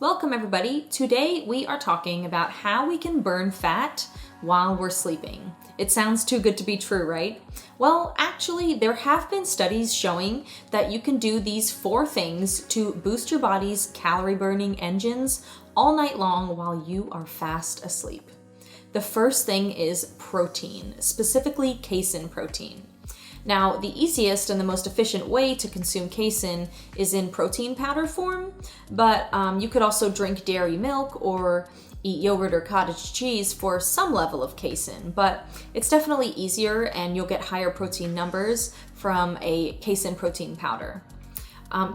Welcome everybody. Today we are talking about how we can burn fat while we're sleeping. It sounds too good to be true, right? Well, actually, there have been studies showing that you can do these 4 things to boost your body's calorie burning engines all night long while you are fast asleep. The first thing is protein, specifically casein protein. Now, the easiest and the most efficient way to consume casein is in protein powder form, but you could also drink dairy milk or eat yogurt or cottage cheese for some level of casein, but it's definitely easier and you'll get higher protein numbers from a casein protein powder.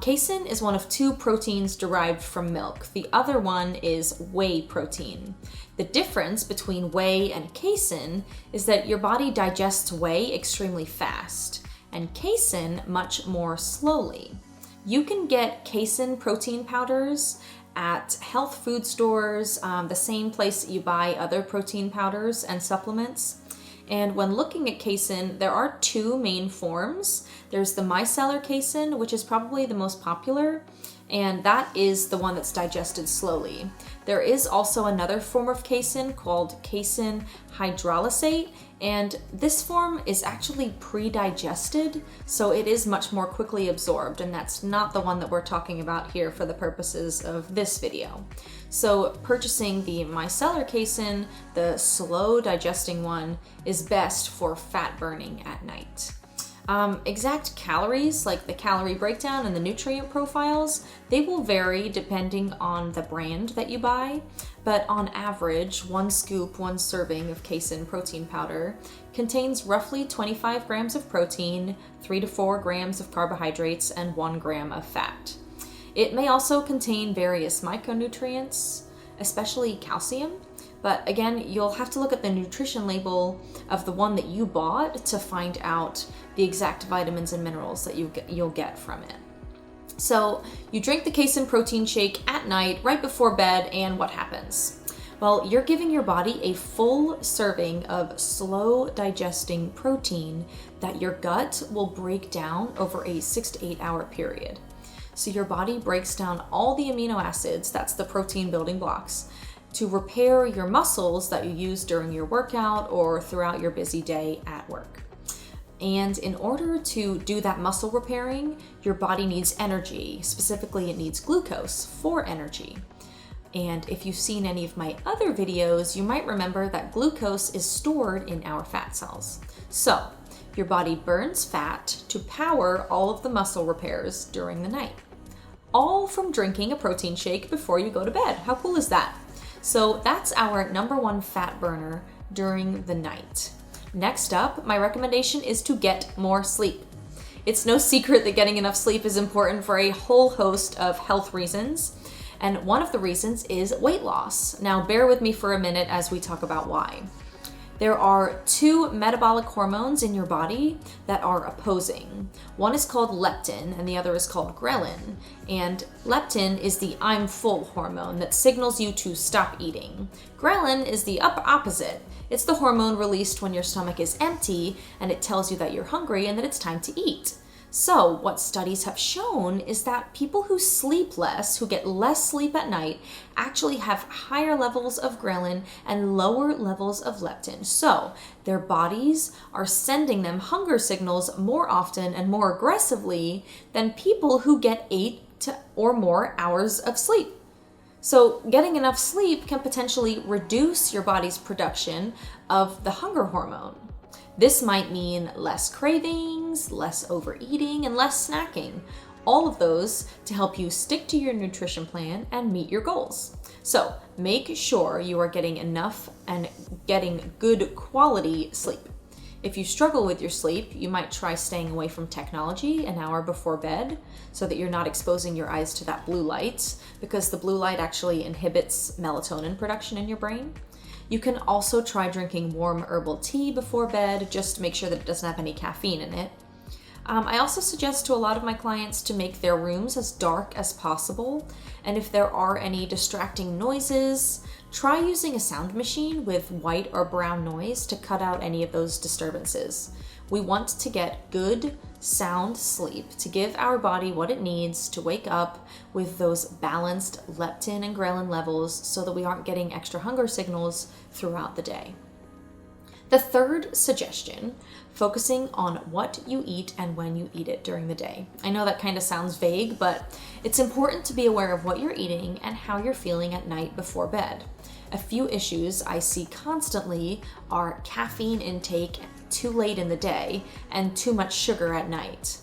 Casein is one of 2 proteins derived from milk. The other one is whey protein. The difference between whey and casein is that your body digests whey extremely fast and casein much more slowly. You can get casein protein powders at health food stores, the same place that you buy other protein powders and supplements. And when looking at casein, there are 2 main forms. There's the micellar casein, which is probably the most popular, and that is the one that's digested slowly. There is also another form of casein called casein hydrolysate, and this form is actually pre-digested, so it is much more quickly absorbed, and that's not the one that we're talking about here for the purposes of this video. So purchasing the micellar casein, the slow digesting one, is best for fat burning at night. Exact calories, like the calorie breakdown and the nutrient profiles, they will vary depending on the brand that you buy, but on average, 1 scoop, 1 serving of casein protein powder contains roughly 25 grams of protein, 3 to 4 grams of carbohydrates, and 1 gram of fat. It may also contain various micronutrients, especially calcium, but again, you'll have to look at the nutrition label of the one that you bought to find out the exact vitamins and minerals that you'll get from it. So you drink the casein protein shake at night, right before bed, and what happens? Well, you're giving your body a full serving of slow digesting protein that your gut will break down over a 6 to 8 hour period. So your body breaks down all the amino acids, that's the protein building blocks, to repair your muscles that you use during your workout or throughout your busy day at work. And in order to do that muscle repairing, your body needs energy. Specifically, it needs glucose for energy. And if you've seen any of my other videos, you might remember that glucose is stored in our fat cells. So your body burns fat to power all of the muscle repairs during the night, all from drinking a protein shake before you go to bed. How cool is that? So that's our number 1 fat burner during the night. Next up, my recommendation is to get more sleep. It's no secret that getting enough sleep is important for a whole host of health reasons, and one of the reasons is weight loss. Now bear with me for a minute as we talk about why. There are 2 metabolic hormones in your body that are opposing. One is called leptin and the other is called ghrelin. And leptin is the I'm full hormone that signals you to stop eating. Ghrelin is the opposite. It's the hormone released when your stomach is empty and it tells you that you're hungry and that it's time to eat. So what studies have shown is that people who sleep less, who get less sleep at night, actually have higher levels of ghrelin and lower levels of leptin. So their bodies are sending them hunger signals more often and more aggressively than people who get 8 or more hours of sleep. So getting enough sleep can potentially reduce your body's production of the hunger hormone. This might mean less cravings, less overeating, and less snacking. All of those to help you stick to your nutrition plan and meet your goals. So make sure you are getting enough and getting good quality sleep. If you struggle with your sleep, you might try staying away from technology an hour before bed so that you're not exposing your eyes to that blue light, because the blue light actually inhibits melatonin production in your brain. You can also try drinking warm herbal tea before bed, just to make sure that it doesn't have any caffeine in it. I also suggest to a lot of my clients to make their rooms as dark as possible, and if there are any distracting noises, try using a sound machine with white or brown noise to cut out any of those disturbances. We want to get good, sound sleep to give our body what it needs to wake up with those balanced leptin and ghrelin levels so that we aren't getting extra hunger signals throughout the day. The third suggestion, focusing on what you eat and when you eat it during the day. I know that kind of sounds vague, but it's important to be aware of what you're eating and how you're feeling at night before bed. A few issues I see constantly are caffeine intake too late in the day and too much sugar at night.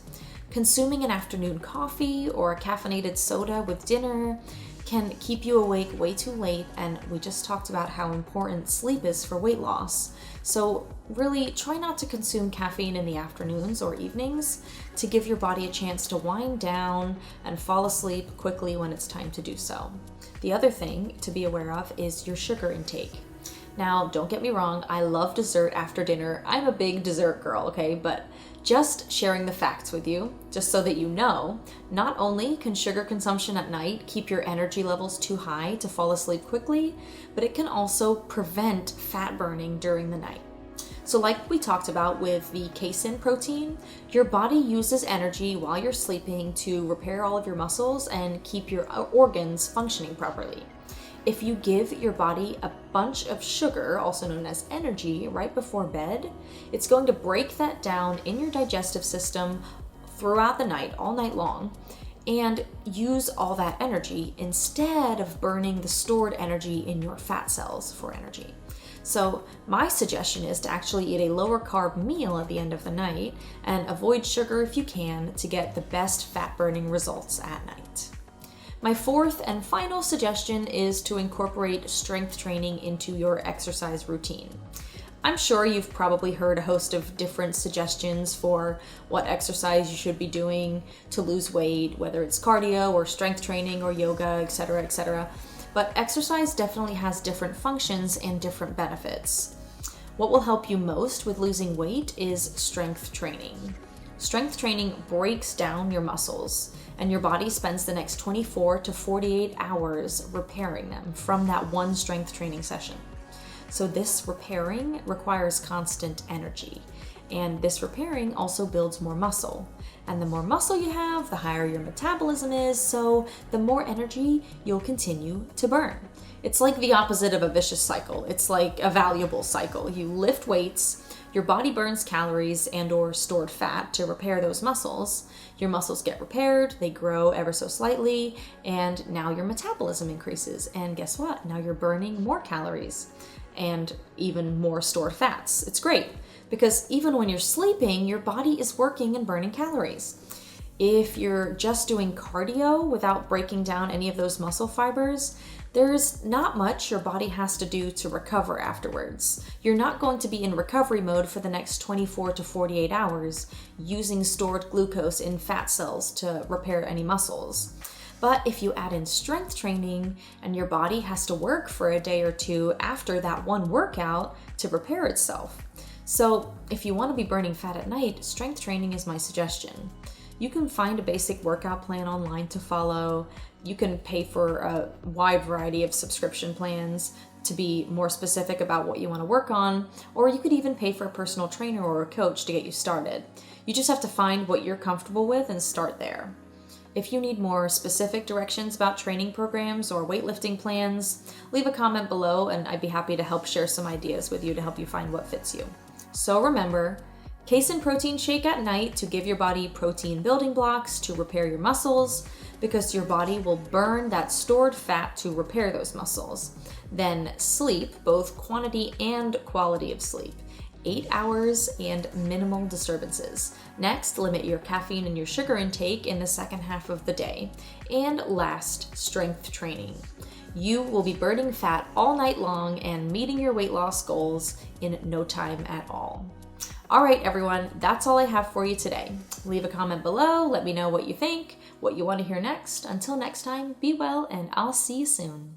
Consuming an afternoon coffee or a caffeinated soda with dinner can keep you awake way too late, and we just talked about how important sleep is for weight loss. So really try not to consume caffeine in the afternoons or evenings to give your body a chance to wind down and fall asleep quickly when it's time to do so. The other thing to be aware of is your sugar intake. Now, don't get me wrong, I love dessert after dinner. I'm a big dessert girl, okay? But just sharing the facts with you, just so that you know, not only can sugar consumption at night keep your energy levels too high to fall asleep quickly, but it can also prevent fat burning during the night. So like we talked about with the casein protein, your body uses energy while you're sleeping to repair all of your muscles and keep your organs functioning properly. If you give your body a bunch of sugar, also known as energy, right before bed, it's going to break that down in your digestive system throughout the night, all night long, and use all that energy instead of burning the stored energy in your fat cells for energy. So my suggestion is to actually eat a lower carb meal at the end of the night and avoid sugar if you can to get the best fat burning results at night. My fourth and final suggestion is to incorporate strength training into your exercise routine. I'm sure you've probably heard a host of different suggestions for what exercise you should be doing to lose weight, whether it's cardio or strength training or yoga, etc., etc. But exercise definitely has different functions and different benefits. What will help you most with losing weight is strength training. Strength training breaks down your muscles, and your body spends the next 24 to 48 hours repairing them from that one strength training session. So this repairing requires constant energy, and this repairing also builds more muscle. And the more muscle you have, the higher your metabolism is, so the more energy you'll continue to burn. It's like the opposite of a vicious cycle. It's like a valuable cycle. You lift weights, your body burns calories and or stored fat to repair those muscles. Your muscles get repaired, they grow ever so slightly, and now your metabolism increases. And guess what? Now you're burning more calories and even more stored fats. It's great because even when you're sleeping, your body is working and burning calories. If you're just doing cardio without breaking down any of those muscle fibers, there's not much your body has to do to recover afterwards. You're not going to be in recovery mode for the next 24 to 48 hours using stored glucose in fat cells to repair any muscles. But if you add in strength training and your body has to work for a day or two after that one workout to repair itself. So if you want to be burning fat at night, strength training is my suggestion. You can find a basic workout plan online to follow. You can pay for a wide variety of subscription plans to be more specific about what you want to work on, or you could even pay for a personal trainer or a coach to get you started. You just have to find what you're comfortable with and start there. If you need more specific directions about training programs or weightlifting plans, leave a comment below and I'd be happy to help share some ideas with you to help you find what fits you. So remember, Casein protein shake at night to give your body protein building blocks to repair your muscles, because your body will burn that stored fat to repair those muscles. Then sleep, both quantity and quality of sleep. 8 hours and minimal disturbances. Next, limit your caffeine and your sugar intake in the second half of the day. And last, strength training. You will be burning fat all night long and meeting your weight loss goals in no time at all. All right, everyone, that's all I have for you today. Leave a comment below, let me know what you think, what you want to hear next. Until next time, be well, and I'll see you soon.